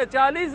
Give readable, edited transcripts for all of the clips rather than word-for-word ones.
40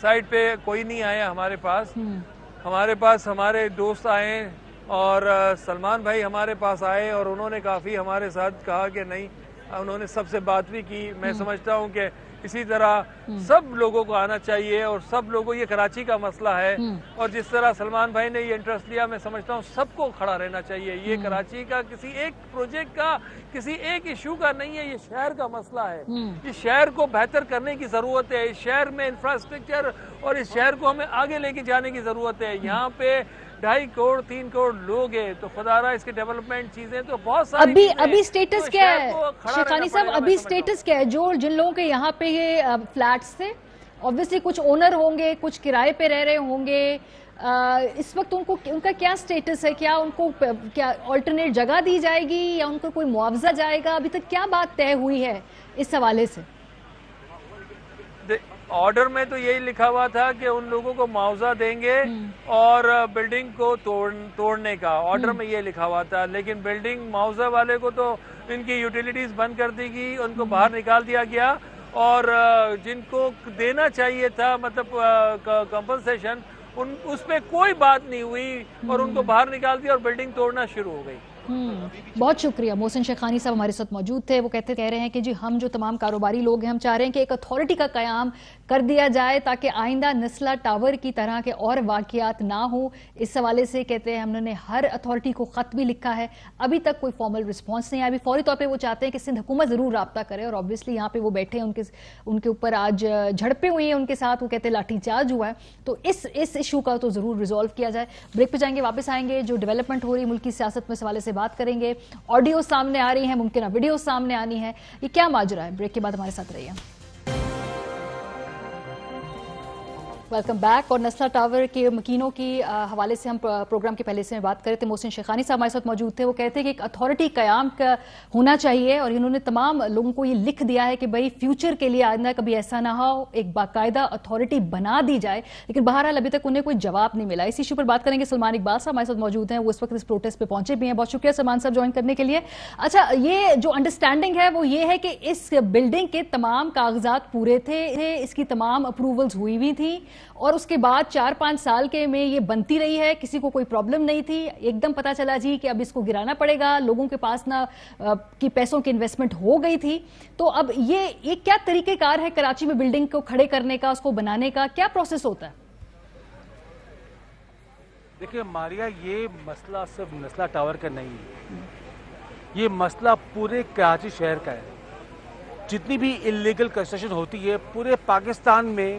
site پہ کوئی نہیں آیا ہمارے پاس. ہمارے دوست آئے اور سلمان بھائی ہمارے پاس آئے اور انہوں نے کافی ہمارے ساتھ کہا کہ نہیں, انہوں نے سب سے بات بھی کی. میں سمجھتا ہوں کہ اسی طرح سب لوگوں کو آنا چاہیے اور سب لوگوں, یہ کراچی کا مسئلہ ہے اور جس طرح سلمان بھائی نے یہ انٹرسٹ لیا, میں سمجھتا ہوں سب کو کھڑا رہنا چاہیے. یہ کراچی کا کسی ایک پروجیکٹ کا, کسی ایک ایشو کا نہیں ہے, یہ شہر کا مسئلہ ہے. یہ شہر کو بہتر کرنے کی ضرورت ہے, اس شہر میں انفراسٹرکچر اور اس شہر کو ہمیں آگے لے کے جانے کی ضرورت ہے. یہاں پہ 2.5 کروڑ 3 کروڑ لوگ ہیں, تو خدا رہا اس کے ڈیولپمنٹ چیزیں تو بہت ساری. ابھی سٹیٹس کیا ہے شیخانی صاحب, ابھی سٹیٹس کیا ہے جن لوگوں کے یہاں پہ یہ فلیٹس تھے, obviously کچھ اونر ہوں گے, کچھ کرائے پہ رہ رہے ہوں گے, اس وقت ان کا کیا سٹیٹس ہے؟ کیا ان کو کیا آلٹرنیٹ جگہ دی جائے گی یا ان کو کوئی معاوضہ جائے گا؟ ابھی تک کیا بات طے ہوئی ہے اس حوالے سے؟ آرڈر میں تو یہی لکھا ہوا تھا کہ ان لوگوں کو معاوضہ دیں گے اور بلڈنگ کو توڑنے کا آرڈر میں یہ لکھا ہوا تھا. لیکن بلڈنگ معاوضہ والے کو تو ان کی یوٹیلیٹیز بند کر دی گئی, ان کو باہر نکال دیا گیا, اور جن کو دینا چاہیے تھا مطلب کمپنسیشن, اس پہ کوئی بات نہیں ہوئی اور ان کو باہر نکال دیا اور بلڈنگ توڑنا شروع ہو گئی. بہت شکریہ. محسن شیخانی صاحب ہمارے ساتھ موجود تھے. وہ کہہ رہے ہیں کہ جی ہم جو تمام کاروباری لوگ ہیں, ہم چاہ رہے ہیں کہ ایک اتھارٹی کا قیام کر دیا جائے تاکہ آئندہ نسلہ ٹاور کی طرح کے اور واقعات نہ ہوں. اس حوالے سے کہتے ہیں ہم نے ہر اتھارٹی کو خط بھی لکھا ہے, ابھی تک کوئی فارمل رسپانس نہیں آیا. ابھی فوری طور پہ وہ چاہتے ہیں کہ سندھ حکومت ضرور رابطہ کرے, اور obviously یہاں پہ وہ بیٹھے ہیں, ان کے اوپر آج جھڑپیں ہوئی ہیں ان کے ساتھ, وہ کہتے ہیں لاٹھی چارج ہوا ہے, تو اس ایشو کا تو ضرور ریزالو کیا جائے. بریک پہ جائیں گے, واپس آئیں گے, جو ڈیولپمنٹ ہو رہی ملکی سیاست میں اس حوالے سے بات کریں گے. آڈیو سامنے آ رہی ہیں, ممکنہ ویڈیو سامنے آنی ہے, یہ کیا ماجرا ہے؟ بریک کے بعد ہمارے ساتھ رہیے. Welcome back. اور نسلہ ٹاور کے مکینوں کی حوالے سے ہم پروگرام کے پہلے سے بات کر رہے تھے. محسن شیخانی صاحب ہمارے ساتھ موجود تھے. وہ کہتے ہیں کہ ایک اتھارٹی قیام کا ہونا چاہیے, اور انہوں نے تمام لوگوں کو یہ لکھ دیا ہے کہ بھائی فیوچر کے لیے آئندہ کبھی ایسا نہ ہو, ایک باقاعدہ اتھارٹی بنا دی جائے. لیکن بہرحال ابھی تک انہیں کوئی جواب نہیں ملا. اس ایشو پر بات کریں گے. سلمان اقبال صاحب ہمارے ساتھ موجود ہیں, وہ اس وقت اس پروٹیسٹ پہ پہنچے بھی ہیں. بہت شکریہ سلمان صاحب جوائن کرنے کے لیے. اچھا, یہ جو انڈرسٹینڈنگ ہے وہ یہ ہے کہ اس بلڈنگ کے تمام کاغذات پورے تھے, اس کی تمام اپروولز ہوئی ہوئی تھیں, اور اس کے بعد 4-5 سال کے میں یہ بنتی رہی ہے, کسی کو کوئی پرابلم نہیں تھی. ایک دم پتا چلا جی کہ اب اس کو گرانا پڑے گا, لوگوں کے پاس نہ کی پیسوں کی انویسٹمنٹ ہو گئی تھی. تو اب یہ کیا طریقہ کار ہے کراچی میں بلڈنگ کو کھڑے کرنے کا, اس کو بنانے کا کیا پروسیس ہوتا ہے؟ دیکھیں ماریا, یہ مسئلہ صرف نسلہ ٹاور کا نہیں ہے, یہ مسئلہ پورے کراچی شہر کا ہے. جتنی بھی انلیگل کنسٹرکشن ہوتی ہے پورے پاکستان میں,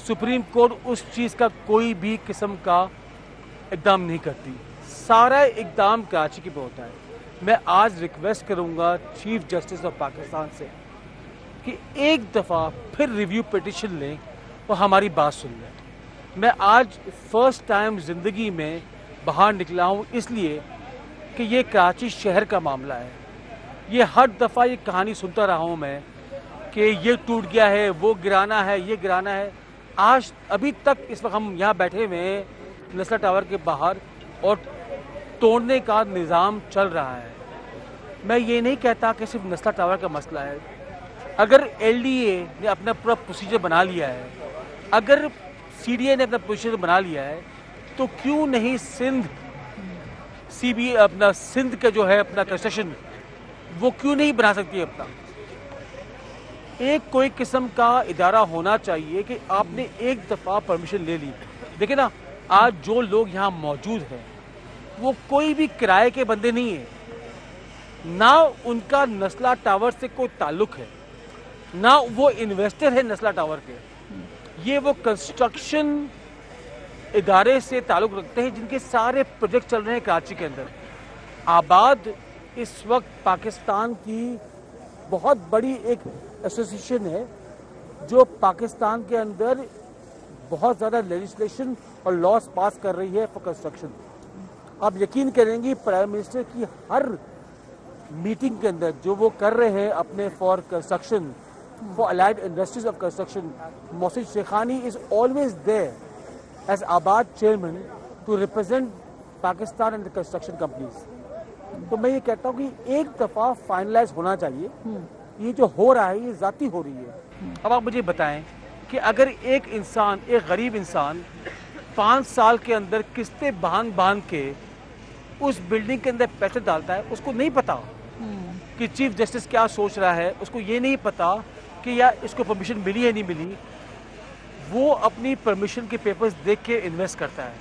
سپریم کورٹ اس چیز کا کوئی بھی قسم کا اقدام نہیں کرتی. سارا اقدام کراچی کے پہ ہوتا ہے. میں آج ریکویسٹ کروں گا چیف جسٹس آف پاکستان سے کہ ایک دفعہ پھر ریویو پیٹیشن لیں اور ہماری بات سن لیں. میں آج فرسٹ ٹائم زندگی میں باہر نکلا ہوں اس لیے کہ یہ کراچی شہر کا معاملہ ہے. یہ ہر دفعہ یہ کہانی سنتا رہا ہوں میں کہ یہ ٹوٹ گیا ہے, وہ گرانا ہے, یہ گرانا ہے. آج ابھی تک اس وقت ہم یہاں بیٹھے ہوئے ہیں نسلہ ٹاور کے باہر, اور توڑنے کا نظام چل رہا ہے. میں یہ نہیں کہتا کہ صرف نسلہ ٹاور کا مسئلہ ہے. اگر ایل ڈی اے نے اپنا پورا پروسیجر بنا لیا ہے, اگر سی ڈی اے نے اپنا پروسیجر بنا لیا ہے, تو کیوں نہیں سندھ کا جو ہے اپنا کنسٹرکشن وہ کیوں نہیں بنا سکتی اپنا؟ ایک کوئی قسم کا ادارہ ہونا چاہیے کہ آپ نے ایک دفعہ پرمیشن لے لی. دیکھیں نا, آج جو لوگ یہاں موجود ہیں وہ کوئی بھی کرائے کے بندے نہیں ہیں, نہ ان کا نسلہ ٹاور سے کوئی تعلق ہے, نہ وہ انویسٹر ہے نسلہ ٹاور کے. یہ وہ کنسٹرکشن ادارے سے تعلق رکھتے ہیں جن کے سارے پروجیکٹ چل رہے ہیں کراچی کے اندر. آباد اس وقت پاکستان کی بہت بڑی ایک ایسوسیشن ہے جو پاکستان کے اندر بہت زیادہ لیجسلیشن اور لاز پاس کر رہی ہے فار کنسٹرکشن. آپ یقین کریں گی پرائم منسٹر کی ہر میٹنگ کے اندر جو وہ کر رہے ہیں اپنے for construction, for allied industries of construction, Mohsin Shaikhani is always there as ABAD chairman to represent Pakistan and construction companies. تو میں یہ کہتا ہوں کہ ایک دفعہ فائنلائز ہونا چاہیے. یہ جو ہو رہا ہے یہ ذاتی ہو رہی ہے. اب آپ مجھے بتائیں کہ اگر ایک انسان، ایک غریب انسان 5 سال کے اندر قسطیں باندھ کے اس بلڈنگ کے اندر پیسے ڈالتا ہے، اس کو نہیں پتا کہ چیف جسٹس کیا سوچ رہا ہے، اس کو یہ نہیں پتا کہ یا اس کو پرمیشن ملی ہے نہیں ملی. وہ اپنی پرمیشن کے پیپرز دیکھ کے انویسٹ کرتا ہے.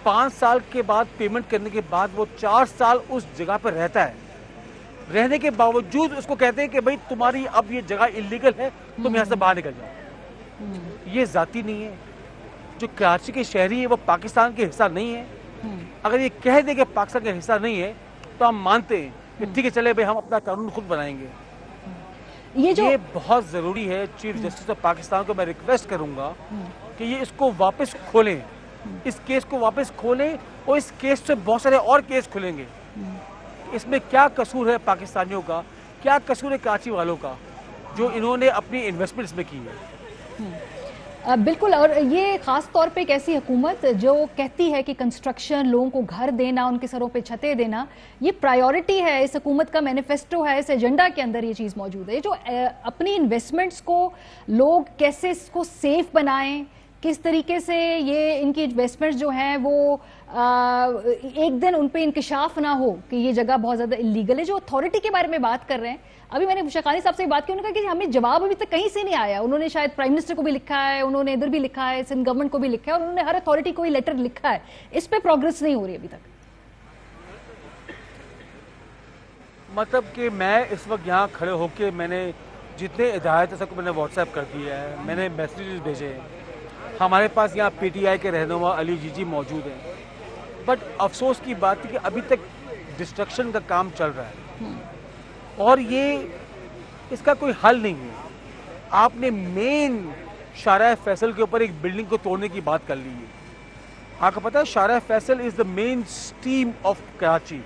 5 سال کے بعد پیمنٹ کرنے کے بعد وہ 4 سال اس جگہ پر رہتا ہے. رہنے کے باوجود اس کو کہتے ہیں کہ بھائی تمہاری اب یہ جگہ انلیگل ہے، تم یہاں سے باہر نکل جاؤ. یہ ذاتی نہیں ہے. جو کراچی کے شہری ہے وہ پاکستان کے حصہ نہیں ہے. اگر یہ کہہ دے کہ پاکستان کا حصہ نہیں ہے تو ہم مانتے ہیں کہ ٹھیک ہے چلے بھائی ہم اپنا قانون خود بنائیں گے. یہ بہت ضروری ہے. چیف جسٹس آف پاکستان کو میں ریکویسٹ کروں گا کہ یہ اس کو واپس کھولیں، اس کیس کو واپس کھولیں، اور اس کیس سے بہت سارے اور کیس کھلیں گے. اس میں کیا قصور ہے پاکستانیوں کا، کیا قصور ہے کراچی والوں کا جو انہوں نے اپنی انویسٹمنٹ اس میں کی ہے. بالکل. اور یہ خاص طور پہ ایک ایسی حکومت جو کہتی ہے کہ کنسٹرکشن، لوگوں کو گھر دینا، ان کے سروں پہ چھتیں دینا یہ پرائیورٹی ہے. اس حکومت کا مینیفیسٹو ہے، اس ایجنڈا کے اندر یہ چیز موجود ہے. جو اپنی انویسٹمنٹس کو لوگ کیسے اس کو سیف بنائیں، کس طریقے سے یہ ان کی انویسٹمنٹس جو ہیں وہ ایک دن ان پہ انکشاف نہ ہو کہ یہ جگہ بہت زیادہ اللیگل ہے. جو اتھارٹی کے بارے میں بات کر رہے ہیں، ابھی میں نے شیخانی صاحب سے بات کی، انہوں نے کہا کہ ہمیں جواب ابھی تک کہیں سے نہیں آیا. انہوں نے شاید پرائم منسٹر کو بھی لکھا ہے، انہوں نے ادھر بھی لکھا ہے، سندھ گورنمنٹ کو بھی لکھا ہے، اور انہوں نے ہر اتھارٹی کو ہی لیٹر لکھا ہے. اس پہ پروگریس نہیں ہو رہی ابھی تک. مطلب کہ میں اس وقت یہاں کھڑے ہو کے میں نے جتنے ہدایت سب کو میں نے واٹس ایپ کر دیا ہے، میں نے میسیجز بھیجے ہیں. ہمارے پاس یہاں پی ٹی آئی کے رہنما علی جی موجود ہیں. بٹ افسوس کی بات ہے کہ ابھی تک ڈسٹرکشن کا کام چل رہا ہے اور یہ اس کا کوئی حل نہیں ہے. آپ نے مین شارع فیصل کے اوپر ایک بلڈنگ کو توڑنے کی بات کر لی ہے. آپ کو پتا ہے شارع فیصل از دا مین سٹیم آف کراچی.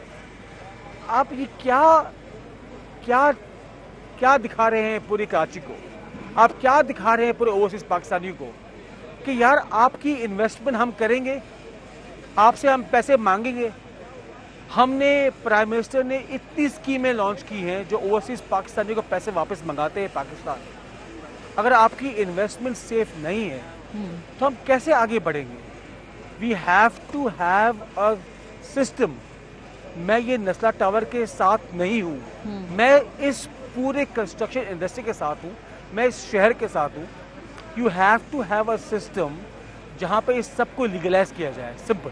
آپ یہ کیا دکھا رہے ہیں پوری کراچی کو؟ آپ کیا دکھا رہے ہیں پورے اوورسیز پاکستانیوں کو کہ یار آپ کی انویسٹمنٹ ہم کریں گے، آپ سے ہم پیسے مانگیں گے. ہم نے پرائم منسٹر نے اتنی اسکیمیں لانچ کی ہیں جو اوورسیز پاکستانیوں کو پیسے واپس منگاتے ہیں پاکستان. اگر آپ کی انویسٹمنٹ سیف نہیں ہے تو ہم کیسے آگے بڑھیں گے؟ We have to have a system. میں یہ نسلہ ٹاور کے ساتھ نہیں ہوں، میں اس پورے کنسٹرکشن انڈسٹری کے ساتھ ہوں، میں اس شہر کے ساتھ ہوں. You have to have a system جہاں پہ اس سب کو لیگلائز کیا جائے. سمپل.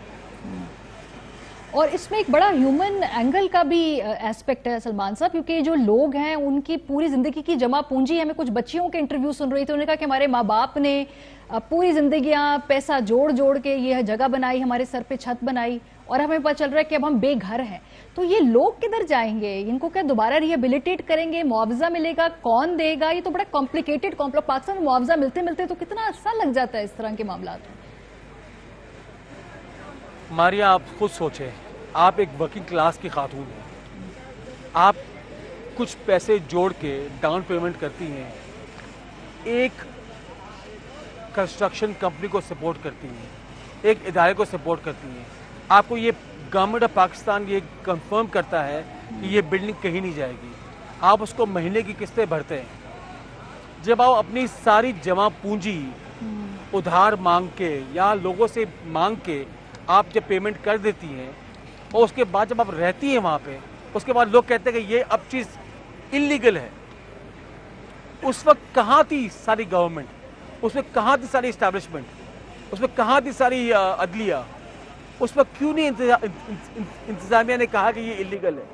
اور اس میں ایک بڑا ہیومن اینگل کا بھی ایسپیکٹ ہے سلمان صاحب، کیونکہ جو لوگ ہیں ان کی پوری زندگی کی جمع پونجی ہے. میں کچھ بچیوں کے انٹرویو سن رہی تھی، انہوں نے کہا کہ ہمارے ماں باپ نے پوری زندگیاں پیسہ جوڑ کے یہ جگہ بنائی، ہمارے سر پہ چھت بنائی، اور ہمیں پتہ چل رہا ہے کہ اب ہم بے گھر ہیں. تو یہ لوگ کدھر جائیں گے؟ ان کو کیا دوبارہ ریہیبلیٹیٹ کریں گے؟ معاوضہ ملے گا؟ کون دے گا؟ یہ تو بڑا کمپلیکیٹڈ پاکستان میں معاوضہ ملتے تو کتنا عرصہ لگ جاتا ہے اس طرح کے معاملات میں. ماریا آپ خود سوچیں، آپ ایک ورکنگ کلاس کی خاتون ہیں، آپ کچھ پیسے جوڑ کے ڈاؤن پیمنٹ کرتی ہیں، ایک کنسٹرکشن کمپنی کو سپورٹ کرتی ہیں، ایک ادارے کو سپورٹ کرتی ہیں. آپ کو یہ گورنمنٹ آف پاکستان یہ کنفرم کرتا ہے کہ یہ بلڈنگ کہیں نہیں جائے گی. آپ اس کو مہینے کی قسطیں بھرتے ہیں. جب آپ اپنی ساری جمع پونجی ادھار مانگ کے یا لوگوں سے مانگ کے آپ جب پیمنٹ کر دیتی ہیں، اور اس کے بعد جب آپ رہتی ہیں وہاں پہ، اس کے بعد لوگ کہتے ہیں کہ یہ اب چیز انلیگل ہے. اس وقت کہاں تھی ساری گورنمنٹ؟ اس وقت کہاں تھی ساری اسٹیبلشمنٹ؟ اس وقت کہاں تھی ساری عدلیہ؟ اس وقت کیوں نہیں انتظامیہ نے کہا کہ یہ انلیگل ہے؟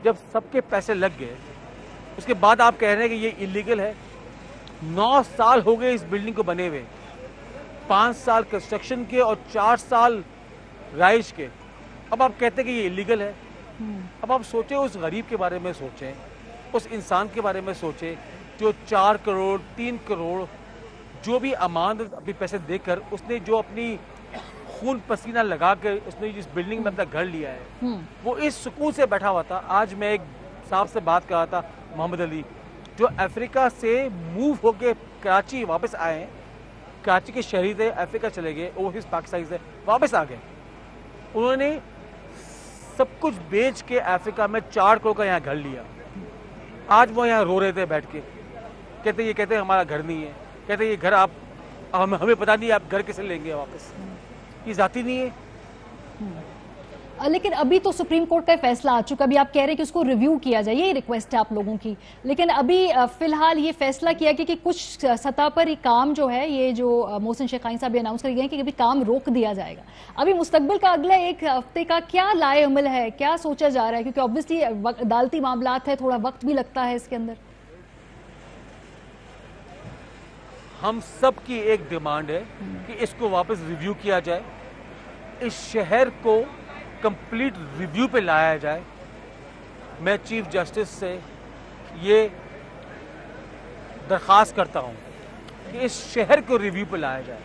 جب سب کے پیسے لگ گئے اس کے بعد آپ کہہ رہے ہیں کہ یہ انلیگل ہے. 9 سال ہو گئے اس بلڈنگ کو بنے ہوئے، 5 سال کنسٹرکشن کے اور 4 سال رائج کے. اب آپ کہتے ہیں کہ یہ انلیگل ہے. اب آپ سوچیں اس غریب کے بارے میں، سوچیں اس انسان کے بارے میں، سوچیں جو 4 کروڑ 3 کروڑ جو بھی امانت اپنے پیسے دے کر اس نے جو اپنی خون پسینہ لگا کے اس نے جس بلڈنگ میں اپنا گھر لیا ہے، وہ اس سکون سے بیٹھا ہوا تھا. آج میں ایک صاحب سے بات کر رہا تھا، محمد علی، جو افریقہ سے موو ہو کے کراچی واپس آئے ہیں. کراچی کے شہری تھے، افریقہ چلے گئے، اوورسیز پاکستانی سے واپس آ گئے. انہوں نے سب کچھ بیچ کے افریقہ میں 4 کروڑ کا یہاں گھر لیا. آج وہ یہاں رو رہے تھے بیٹھ کے، کہتے ہمارا گھر نہیں ہے. کہتے ہیں یہ گھر آپ ہمیں پتہ نہیں آپ گھر کیسے لیں گے واپس. یہ ذاتی نہیں ہے. لیکن ابھی تو سپریم کورٹ کا فیصلہ آ چکا, ابھی آپ کہہ رہے ہیں کہ اس کو ریویو کیا جائے, یہی ریکویسٹ ہے آپ لوگوں کی, لیکن ابھی فی الحال یہ فیصلہ کیا کہ کچھ سطح پر یہ کام جو ہے, یہ جو محسن شیخانی صاحب اناؤنس کر گئے ہیں کہ ابھی کام روک دیا جائے گا. ابھی مستقبل کا اگلا ایک ہفتے کا کیا لائے عمل ہے, کیا سوچا جا رہا ہے, کیونکہ آبویسلی عدالتی معاملات ہے, تھوڑا وقت بھی لگتا ہے اس کے اندر. ہم سب کی ایک ڈیمانڈ ہے کہ اس کو واپس ریویو کیا جائے, اس شہر کو کمپلیٹ ریویو پہ لایا جائے. میں چیف جسٹس سے یہ درخواست کرتا ہوں کہ اس شہر کو ریویو پہ لایا جائے.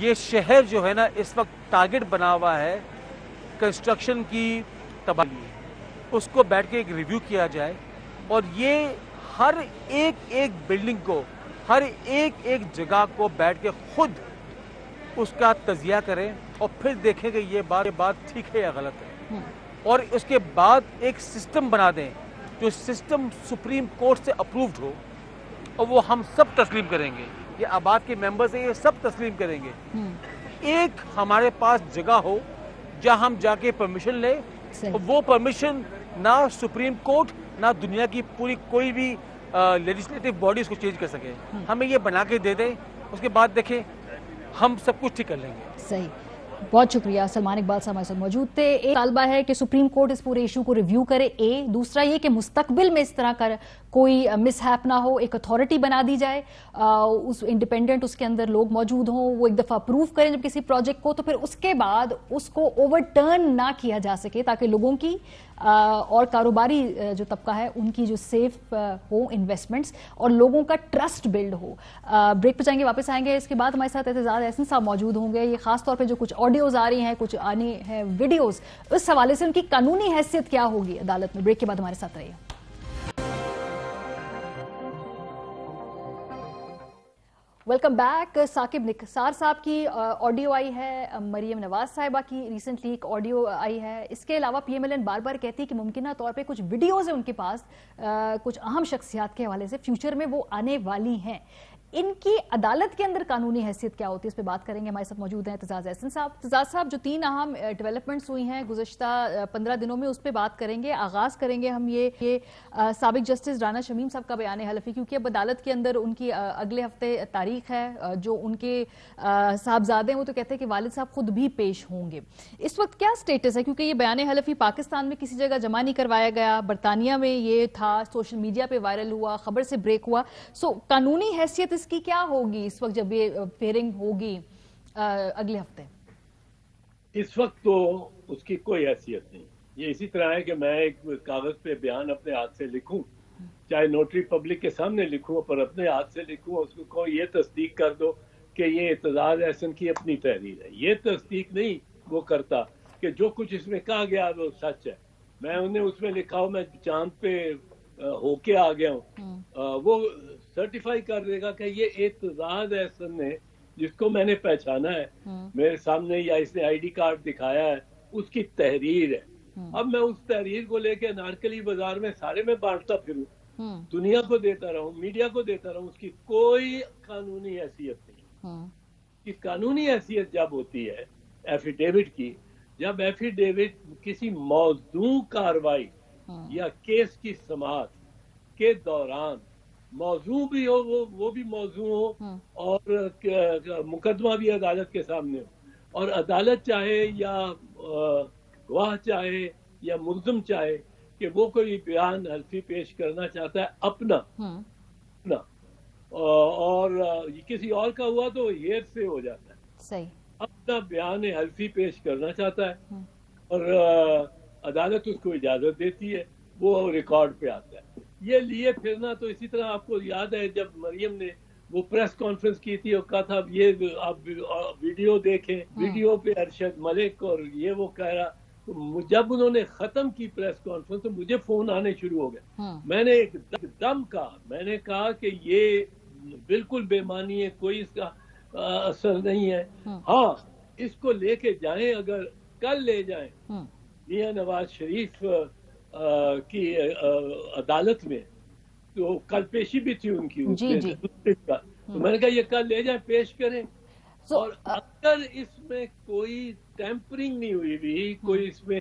یہ شہر جو ہے نا اس وقت ٹارگٹ بنا ہوا ہے کنسٹرکشن کی تباہی, اس کو بیٹھ کے ایک ریویو کیا جائے, اور یہ ہر ایک بلڈنگ کو, ہر ایک جگہ کو بیٹھ کے خود اس کا تجزیہ کریں, اور پھر دیکھیں کہ یہ بات ٹھیک ہے یا غلط ہے, اور اس کے بعد ایک سسٹم بنا دیں جو سسٹم سپریم کورٹ سے اپرووڈ ہو, اور وہ ہم سب تسلیم کریں گے. یہ آباد کے ممبرز ہیں, یہ سب تسلیم کریں گے. ایک ہمارے پاس جگہ ہو جہاں ہم جا کے پرمیشن لیں, اور وہ پرمیشن نہ سپریم کورٹ نہ دنیا کی پوری کوئی بھی لیجسلیٹو باڈی اس کو چینج کر سکے. ہمیں یہ بنا کے دے دیں, اس کے بعد دیکھیں ہم سب کچھ ٹھیک کر لیں گے. صحیح, بہت شکریہ. سلمان اقبال صاحب ہمارے ساتھ موجود تھے. ایک طالبہ ہے کہ سپریم کورٹ اس پورے ایشو کو ریویو کرے, دوسرا یہ کہ مستقبل میں اس طرح کا کوئی مس ہیپ نہ ہو, ایک اتھارٹی بنا دی جائے, اس انڈیپینڈنٹ اس کے اندر لوگ موجود ہوں, وہ ایک دفعہ اپروو کریں جب کسی پروجیکٹ کو, تو پھر اس کے بعد اس کو اوور ٹرن نہ کیا جا سکے, تاکہ لوگوں کی اور کاروباری جو طبقہ ہے ان کی جو سیف ہو انویسٹمنٹس, اور لوگوں کا ٹرسٹ بلڈ ہو. بریک پہ جائیں گے, واپس آئیں گے. اس کے بعد ہمارے ساتھ اعتزاز احسن صاحب موجود ہوں گے. یہ خاص طور پہ جو کچھ آڈیوز آ رہی ہیں, کچھ آنی ہیں ویڈیوز, اس حوالے سے ان کی قانونی حیثیت کیا ہوگی عدالت میں. بریک کے بعد ہمارے ساتھ رہیے. Welcome back. ثاقب نثار صاحب کی آڈیو آئی ہے, مریم نواز صاحبہ کی ریسنٹلی ایک آڈیو آئی ہے. اس کے علاوہ پی ایم ایل این بار بار کہتی ہے کہ ممکنہ طور پہ کچھ ویڈیوز ہیں ان کے پاس کچھ اہم شخصیات کے حوالے سے, فیوچر میں وہ آنے والی ہیں. ان کی عدالت کے اندر قانونی حیثیت کیا ہوتی ہے, اس پہ بات کریں گے. ہمارے ساتھ موجود ہیں اعتزاز احسن صاحب. اعتزاز صاحب, جو 3 اہم ڈیولپمنٹس ہوئی ہیں گزشتہ 15 دنوں میں, اس پہ بات کریں گے. آغاز کریں گے ہم یہ سابق جسٹس رانا شمیم صاحب کا بیان حلفی, کیونکہ اب عدالت کے اندر ان کی اگلے ہفتے تاریخ ہے. جو ان کے صاحبزادے ہیں وہ تو کہتے ہیں کہ والد صاحب خود بھی پیش ہوں گے. اس وقت کیا سٹیٹس ہے, کیونکہ یہ بیان حلفی پاکستان میں کسی جگہ جمع نہیں کروایا گیا, برطانیہ میں یہ تھا, سوشل میڈیا پہ وائرل ہوا, خبر سے بریک ہوا. سو قانونی حیثیت اس کی کیا ہوگی اس وقت جب یہ فیئرنگ ہوگی اگلے ہفتے؟ اس وقت تو اس کی کوئی حیثیت نہیں. یہ اسی طرح ہے کہ میں ایک کاغذ پہ بیان اپنے ہاتھ سے لکھوں, چاہے نوٹری پبلک کے سامنے لکھوں, پر اپنے ہاتھ سے لکھوں, اس کو یہ تصدیق کر دو کہ یہ اعتزاز احسن کی اپنی تحریر ہے. یہ تصدیق نہیں وہ کرتا کہ جو کچھ اس میں کہا گیا وہ سچ ہے. میں انہیں اس میں لکھا ہوں میں چاند پہ ہو کے آ گیا ہوں, وہ سرٹیفائی کر دے گا کہ یہ اعتزاز احسن نے, جس کو میں نے پہچانا ہے میرے سامنے, یا اس نے آئی ڈی کارڈ دکھایا ہے, اس کی تحریر ہے. اب میں اس تحریر کو لے کے نارکلی بازار میں سارے میں بانٹتا پھروں, دنیا کو دیتا رہوں, میڈیا کو دیتا رہوں, اس کی کوئی قانونی حیثیت نہیں. کی قانونی حیثیت جب ہوتی ہے ایفیڈیوٹ کی, جب ایفیڈیوٹ کسی موضوع کاروائی یا کیس کی سماعت کے دوران موضوع بھی ہو, وہ بھی موضوع ہو, اور مقدمہ بھی عدالت کے سامنے ہو, اور عدالت چاہے یا گواہ چاہے یا ملزم چاہے کہ وہ کوئی بیان حلفی پیش کرنا چاہتا ہے اپنا, اور کسی اور کا ہوا تو یہ سے ہو جاتا ہے. صحیح, اپنا بیان حلفی پیش کرنا چاہتا ہے, اور عدالت اس کو اجازت دیتی ہے, وہ ریکارڈ پہ آتا ہے. یہ لیے پھرنا تو اسی طرح آپ کو یاد ہے جب مریم نے وہ پریس کانفرنس کی تھی اور کہا تھا یہ آپ ویڈیو دیکھیں, ویڈیو پہ ارشد ملک اور یہ وہ کہہ رہا. جب انہوں نے ختم کی پریس کانفرنس تو مجھے فون آنے شروع ہو گئے. میں نے ایک دم کہا, میں نے کہا کہ یہ بالکل بے معنی ہے, کوئی اس کا اثر نہیں ہے. ہاں اس کو لے کے جائیں, اگر کل لے جائیں میاں نواز شریف کی عدالت میں, تو کل پیشی بھی تھی ان کی, تو میں نے کہا یہ کل لے جائیں پیش کریں. اور اگر اس میں کوئی ٹیمپرنگ نہیں ہوئی بھی, کوئی اس میں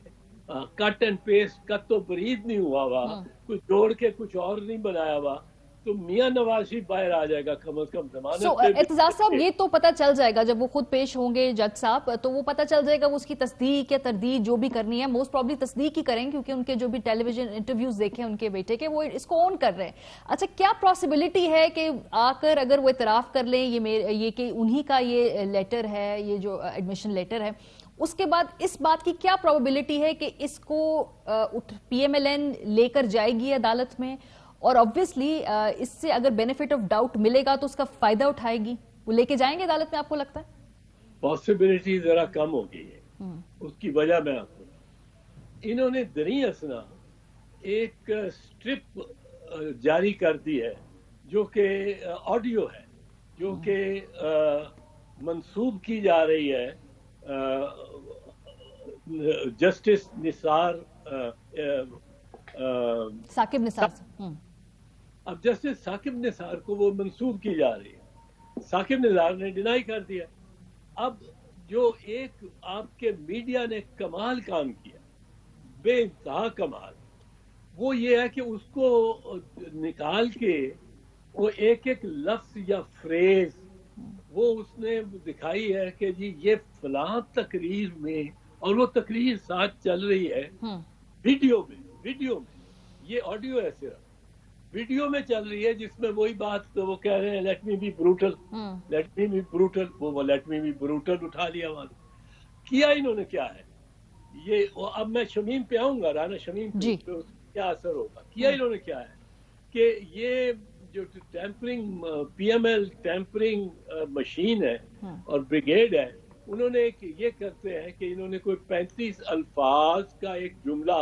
کٹ اینڈ پیسٹ کت و برید نہیں ہوا ہوا, کچھ جوڑ کے کچھ اور نہیں بنایا ہوا, تو میاں نواز شریف باہر آ جائے گا کم از کم ضمانت پہ. اعتزاز صاحب یہ تو پتہ چل جائے گا جب وہ خود پیش ہوں گے جج صاحب, تو وہ پتہ چل جائے گا وہ اس کی تصدیق یا تردید جو بھی کرنی ہے, موسٹ پرابلی تصدیق ہی کریں کیونکہ ان کے جو بھی ٹیلی ویژن انٹرویوز دیکھیں ان کے بیٹے کے, وہ اس کو اون کر رہے ہیں. اچھا کیا پاسبلٹی ہے کہ آ کر اگر وہ اعتراف کر لیں یہ کہ انہی کا یہ لیٹر ہے, یہ جو ایڈمیشن لیٹر ہے, اس کے بعد اس بات کی کیا پروبیبلٹی ہے کہ اس کو پی ایم ایل این لے کر جائے گی عدالت میں, اور obviously اس سے اگر بینیفٹ آف ڈاؤٹ ملے گا تو اس کا فائدہ اٹھائے گی, وہ لے کے جائیں گے عدالت میں, آپ کو لگتا ہے؟ پاسبلٹی ذرا کم ہو گئی ہے. اس کی وجہ میں آپ کو, انہوں نے دریں اثنا ایک سٹرپ جاری کر دی ہے جو کہ آڈیو ہے, جو کہ منسوب کی جا رہی ہے جسٹس نثار ثاقب نثار سے. اب جسٹس ثاقب نثار کو وہ منسوب کی جا رہی ہے, ثاقب نثار نے ڈینائی کر دیا. اب جو ایک آپ کے میڈیا نے کمال کام کیا, بے انتہا کمال, وہ یہ ہے کہ اس کو نکال کے وہ ایک ایک لفظ یا فریز وہ اس نے دکھائی ہے کہ جی یہ فلاں تقریر میں, اور وہ تقریر ساتھ چل رہی ہے ویڈیو میں, یہ آڈیو ہے صرف, ویڈیو میں چل رہی ہے جس میں وہی بات وہ کہہ رہے ہیں لیٹ می بی بروٹل, وہ لیٹ می بی بروٹل اٹھا لیا وہاں. کیا انہوں نے کیا ہے یہ, اب میں شمیم پہ آؤں گا, رانا شمیم پہ کیا اثر ہوگا. کیا انہوں نے کیا ہے کہ یہ جو tampering P M L tampering machine ہے اور بریگیڈ ہے, انہوں نے یہ کرتے ہیں کہ انہوں نے کوئی 35 الفاظ کا ایک جملہ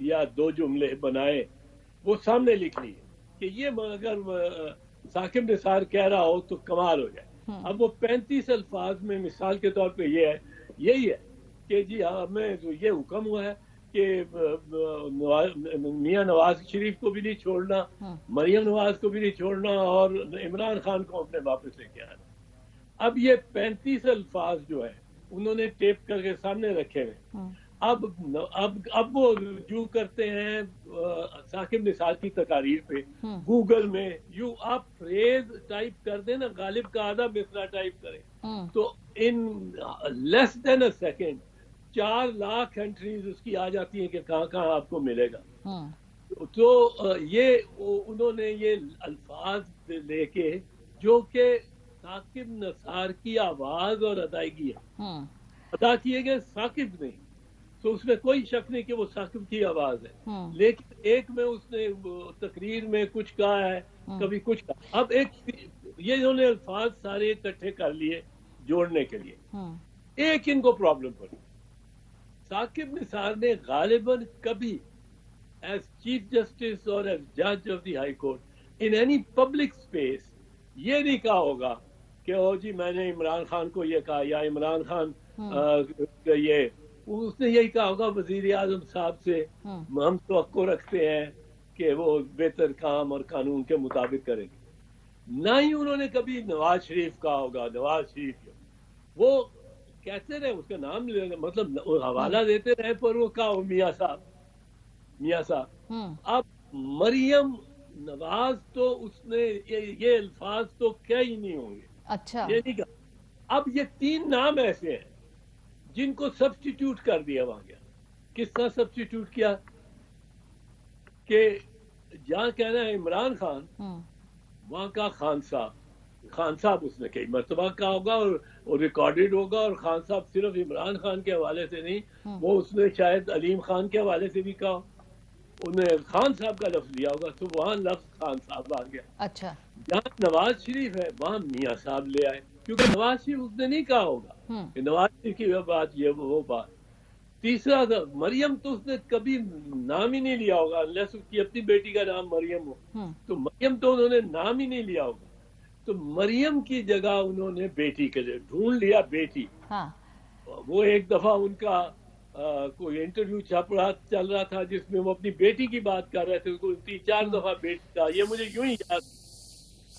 یا 2 جملے بنائے, وہ سامنے لکھ لیے کہ یہ اگر ثاقب نثار کہہ رہا ہو تو کمال ہو جائے. اب وہ 35 الفاظ میں مثال کے طور پہ یہی ہے کہ جی ہمیں یہ حکم ہوا ہے کہ میاں نواز شریف کو بھی نہیں چھوڑنا, مریم نواز کو بھی نہیں چھوڑنا, اور عمران خان کو اپنے واپس لے کے آنا. اب یہ 35 الفاظ جو ہے انہوں نے ٹیپ کر کے سامنے رکھے ہوئے. اب وہ رجوع کرتے ہیں ثاقب نثار کی تقاریر پہ گوگل میں, آپ فریز ٹائپ کر دیں نا, غالب کا آدھا مصرع ٹائپ کریں تو ان لیس دین اے سیکنڈ 4 لاکھ انٹریز اس کی آ جاتی ہیں کہ کہاں کہاں آپ کو ملے گا. تو یہ انہوں نے یہ الفاظ لے کے جو کہ ثاقب نثار کی آواز اور ادائیگی ہے, ادا کیے گئے ثاقب نے, تو اس میں کوئی شک نہیں کہ وہ ثاقب کی آواز ہے, لیکن ایک میں اس نے تقریر میں کچھ کہا ہے, کبھی کچھ کہا. اب یہ انہوں نے الفاظ سارے اکٹھے کر لیے جوڑنے کے لیے. ایک ان کو پرابلم پڑی, ثاقب نثار نے غالباً کبھی ایز چیف جسٹس اور ایز جج of the high court in any public space یہ نہیں کہا ہوگا کہ او جی میں نے عمران خان کو یہ کہا, یا عمران خان یہ, اس نے یہی کہا ہوگا وزیر اعظم صاحب سے ہم توقع رکھتے ہیں کہ وہ بہتر کام اور قانون کے مطابق کریں گے. نہ ہی انہوں نے کبھی نواز شریف کہا ہوگا. نواز شریف وہ کہتے رہے, اس کا نام مطلب حوالہ دیتے رہے, پر وہ کہا میاں صاحب. اب مریم نواز تو اس نے یہ الفاظ تو کیا ہی نہیں ہوں گے, اچھا یہ نہیں کہا. اب یہ 3 نام ایسے ہیں جن کو سبسٹیٹیوٹ کر دیا وہاں گیا. کس طرح سبسٹیٹیوٹ کیا کہ جہاں کہنا ہے عمران خان, وہاں کا خان صاحب اس نے کئی مرتبہ کہا ہوگا اور ریکارڈڈ ہوگا, اور خان صاحب صرف عمران خان کے حوالے سے نہیں, وہ اس نے شاید علیم خان کے حوالے سے بھی کہا, انہیں خان صاحب کا لفظ لیا ہوگا, تو وہاں لفظ خان صاحب آ گیا. اچھا جہاں نواز شریف ہے وہاں میاں صاحب لے آئے, کیونکہ نواز شریف اس نے نہیں کہا ہوگا کہ نواز شریف کی بات یہ وہ بات. تیسرا مریم تو اس نے کبھی نام ہی نہیں لیا ہوگا, انلیس اس کی اپنی بیٹی کا نام مریم ہو, تو مریم تو انہوں نے نام ہی نہیں لیا ہوگا. تو مریم کی جگہ انہوں نے بیٹی کے لیے ڈھونڈ لیا. بیٹی وہ ایک دفعہ ان کا کوئی انٹرویو چل رہا تھا جس میں وہ اپنی بیٹی کی بات کر رہے تھے, 3-4 دفعہ بیٹی کا, یہ مجھے یوں ہی یاد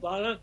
12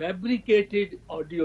fabricated audio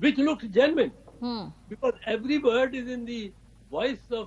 which looked genuine, because every word is in the voice of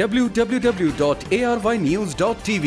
www.arYnews.tv.